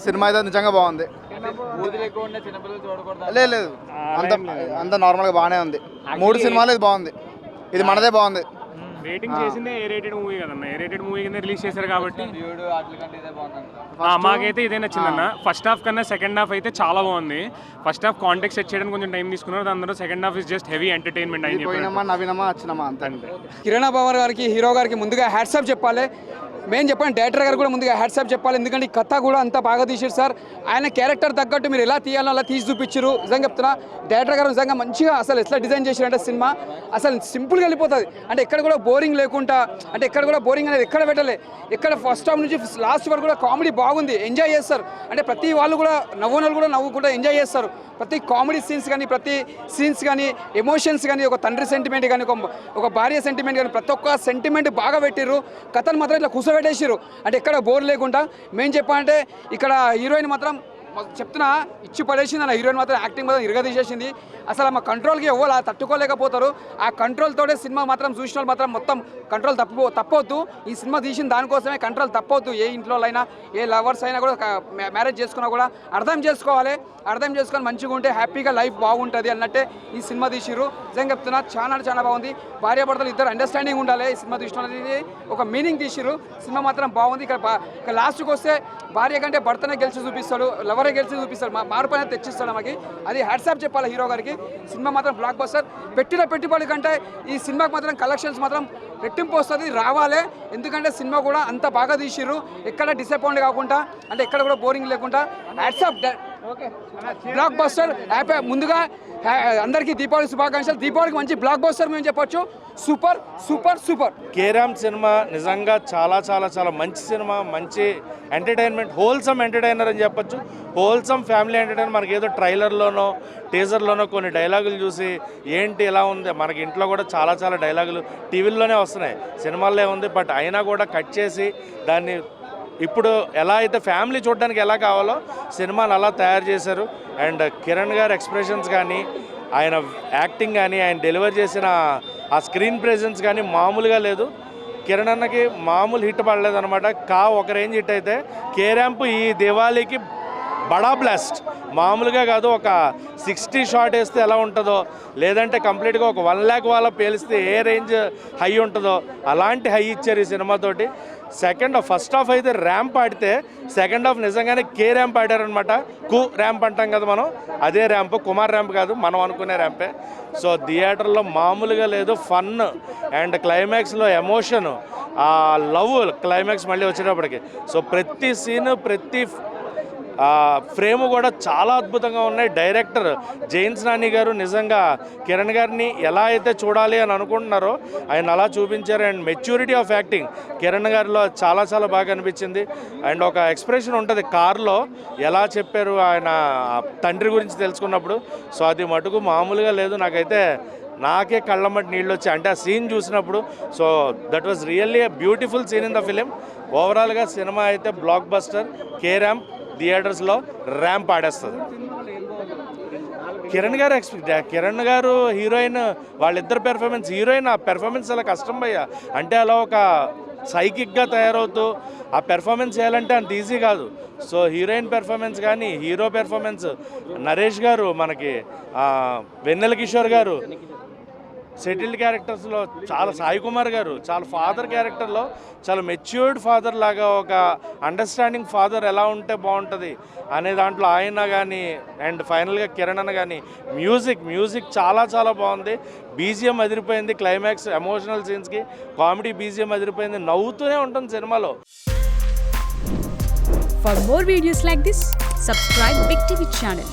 Cinema అయితే నిజంగా బాగుంది. లేదు అంత నార్మల్గా బాగానే ఉంది. 3 సినిమాలు ఇది బాగుంది, ఇది మనదే బాగుంది. రేటింగ్ చేసిందే ఏ రేటెడ్ మూవీ కదన్న, ఏ రేటెడ్ మూవీ కింద రిలీజ్ చేశారు కాబట్టి మాకైతే ఇదే నచ్చిందన్న. ఫస్ట్ హాఫ్ కన్నా సెకండ్ హాఫ్ అయితే చాలా బాగుంది. ఫస్ట్ హాఫ్ కాంటెక్స్ట్ సెట్ చేయడానికి కొంచెం టైం తీసుకున్నారు, దాని second half is just heavy entertainment అయింది. పోయినామా నవ్వినామా వచ్చినామా అంతే. కిరణ్ అబ్బవర్ గారికి, హీరో గారికి ముందుగా హ్యాట్సాప్ చెప్పాలి. మేము చెప్పండి, డైరెక్టర్ గారు కూడా ముందుగా హ్యాట్సాప్ చెప్పాలి. ఎందుకంటే ఈ కథ కూడా అంతా బాగా తీసారు సార్. ఆయన క్యారెక్టర్ తగ్గట్టు మీరు ఎలా తీయాలో అలా తీసి చూపించారు. నిజంగా చెప్తున్నా, డైరెక్టర్ గారు నిజంగా మంచిగా అసలు ఎట్లా డిజైన్ చేశారంటే సినిమా అసలు సింపుల్గా వెళ్ళిపోతుంది. అంటే ఎక్కడ కూడా బోరింగ్ లేకుండా, అంటే ఎక్కడ కూడా బోరింగ్ అనేది ఎక్కడ పెట్టలే. ఎక్కడ ఫస్ట్ హాఫ్ నుంచి లాస్ట్ వరకు కూడా కామెడీ బాగుంది, ఎంజాయ్ చేస్తారు. అంటే ప్రతి వాళ్ళు కూడా నవ్వునలు కూడా నవ్వుకుంటూ ఎంజాయ్ చేస్తారు. ప్రతి కామెడీ సీన్స్ కానీ, ప్రతి సీన్స్ కానీ, ఎమోషన్స్ కానీ, ఒక తండ్రి సెంటిమెంట్ కానీ, ఒక భార్య సెంటిమెంట్ కానీ, ప్రతి ఒక్క సెంటిమెంట్ బాగా పెట్టిర్రు. కథను మాత్రం ఇట్లా కూర్చోబెట్టేసారు. అంటే ఎక్కడ బోర్ లేకుండా. మేము చెప్పాలంటే ఇక్కడ హీరోయిన్ మాత్రం చెప్తున్నా ఇచ్చి పడేసింది అన్న. హీరోయిన్ మాత్రం యాక్టింగ్ మాత్రం ఇరగదీసేసింది. అసలు మా కంట్రోల్కి ఎవరు అలా తట్టుకోలేకపోతారు. ఆ కంట్రోల్తోనే సినిమా మాత్రం చూసిన వాళ్ళు మాత్రం మొత్తం కంట్రోల్ తప్పవద్దు. ఈ సినిమా తీసిన దానికోసమే కంట్రోల్ తప్పవద్దు. ఏ ఇంట్లో అయినా, ఏ లవర్స్ అయినా కూడా మ్యారేజ్ చేసుకున్నా కూడా అర్థం చేసుకోవాలి. అర్థం చేసుకొని మంచిగా ఉంటే హ్యాపీగా లైఫ్ బాగుంటుంది అన్నట్టే ఈ సినిమా తీసిర్రు. నిజంగా చెప్తున్నా చాలా బాగుంది. భార్యాభర్తలు ఇద్దరు అండర్స్టాండింగ్ ఉండాలి. ఈ సినిమా తీసిన ఒక మీనింగ్ తీసిర్రు. సినిమా మాత్రం బాగుంది. ఇక్కడ లాస్ట్కి వస్తే భార్య కంటే భర్తనే గెలిచి చూపిస్తాడు, లవరే గెలిచి చూపిస్తాడు, మార్పు అనేది తెచ్చిస్తాడు మనకి. అది హ్యాట్సాప్ చెప్పాలి హీరో గారికి. సినిమా మాత్రం బ్లాక్ బస్టర్. పెట్టిన పెట్టుబడి కంటే ఈ సినిమాకి మాత్రం కలెక్షన్స్ మాత్రం రెట్టింపు వస్తుంది, రావాలి. ఎందుకంటే సినిమా కూడా అంత బాగా తీసిర్రు. ఎక్కడ డిసప్పాయింట్ కాకుండా, అంటే ఎక్కడ కూడా బోరింగ్ లేకుండా హ్యాట్సాప్ బ్లాక్ బస్టర్. ముందుగా అందరికీ దీపావళి శుభాకాంక్షలు. దీపావళికి మంచి బ్లాక్ బస్టర్ మేము చెప్పొచ్చు. Super super super. Carrom cinema నిజంగా చాలా మంచి సినిమా, మంచి ఎంటర్టైన్మెంట్, హోల్సమ్ ఎంటర్టైనర్ అని చెప్పొచ్చు. Wholesome family entertainer. మనకి ఏదో ట్రైలర్లోనో టీజర్లోనో కొన్ని డైలాగులు చూసి ఏంటి ఇలా ఉంది, మనకి ఇంట్లో కూడా చాలా డైలాగులు టీవీల్లోనే వస్తున్నాయి, సినిమాల్లో ఉంది. బట్ అయినా కూడా కట్ చేసి దాన్ని ఇప్పుడు ఎలా అయితే ఫ్యామిలీ చూడడానికి ఎలా కావాలో సినిమాని అలా తయారు చేశారు. అండ్ కిరణ్ గారి ఎక్స్ప్రెషన్స్ కానీ, ఆయన యాక్టింగ్ కానీ, ఆయన డెలివర్ చేసిన ఆ స్క్రీన్ ప్రెజెన్స్ కానీ మామూలుగా లేదు. కిరణ్ అన్నకి మామూలు హిట్ పడలేదన్నమాట. ఒక రేంజ్ హిట్ అయితే కేరాంప్ ఈ దివాళీకి బడా బ్లాస్ట్. మామూలుగా కాదు, ఒక 60 షాట్ వేస్తే ఎలా ఉంటుందో, లేదంటే కంప్లీట్గా ఒక 1 lakh వాళ్ళ పేలిస్తే ఏ రేంజ్ హై ఉంటుందో అలాంటి హై ఇచ్చారు ఈ సినిమాతోటి. ఫస్ట్ హాఫ్ అయితే ర్యాంప్ ఆడితే సెకండ్ హాఫ్ నిజంగానే కే ర్యాంప్ ఆడారనమాట. ర్యాంప్ అంటాం కదా మనం, అదే ర్యాంప్, కుమార్ ర్యాంప్ కాదు, మనం అనుకునే ర్యాంపే. సో థియేటర్లో మామూలుగా లేదు, ఫన్ అండ్ క్లైమాక్స్లో ఎమోషన్, ఆ లవ్ క్లైమాక్స్ మళ్ళీ వచ్చేటప్పటికి. సో ప్రతి సీను, ప్రతి ఫ్రేమ్ కూడా చాలా అద్భుతంగా ఉన్నాయి. డైరెక్టర్ జైన్స్ నాని గారు నిజంగా కిరణ్ గారిని ఎలా అయితే చూడాలి అని అనుకుంటున్నారో ఆయన అలా చూపించారు. And maturity of acting Kiran గారిలో చాలా బాగా అనిపించింది. అండ్ ఒక ఎక్స్ప్రెషన్ ఉంటుంది కార్లో, ఎలా చెప్పారు ఆయన తండ్రి గురించి తెలుసుకున్నప్పుడు. సో అది మటుకు మామూలుగా లేదు. నాకే కళ్ళమ్మటి నీళ్ళు వచ్చాయి అంటే ఆ సీన్ చూసినప్పుడు. So that was really a beautiful scene in the film. ఓవరాల్గా సినిమా అయితే బ్లాక్ బస్టర్. కే ర్యాంప్ థియేటర్స్లో ర్యాంప్ ఆడేస్తుంది. కిరణ్ గారు హీరోయిన్, వాళ్ళిద్దరు పెర్ఫార్మెన్స్, హీరోయిన్ ఆ పెర్ఫార్మెన్స్ చాలా కష్టం భయ్య. అంటే అలా ఒక సైకిక్గా తయారవుతూ ఆ పెర్ఫార్మెన్స్ చేయాలంటే అంత ఈజీ కాదు. సో హీరోయిన్ పెర్ఫార్మెన్స్ కానీ, హీరో పెర్ఫార్మెన్స్, నరేష్ గారు, మనకి వెన్నెల కిషోర్ గారు సెటిల్డ్ క్యారెక్టర్స్లో చాలా, సాయి కుమార్ గారు చాలా ఫాదర్ క్యారెక్టర్లో చాలా మెచ్యూర్డ్ ఫాదర్ లాగా, ఒక అండర్స్టాండింగ్ ఫాదర్ ఎలా ఉంటే బాగుంటుంది అనే దాంట్లో ఆయన కానీ, అండ్ ఫైనల్గా కిరణ్ అన్న కానీ, మ్యూజిక్ చాలా బాగుంది. బీజిఎం అదిరిపోయింది. క్లైమాక్స్ ఎమోషనల్ సీన్స్కి కామెడీ బీజిఎం అదిరిపోయింది. నవ్వుతూనే ఉంటుంది సినిమాలో. For more videos like this, subscribe Big TV channel.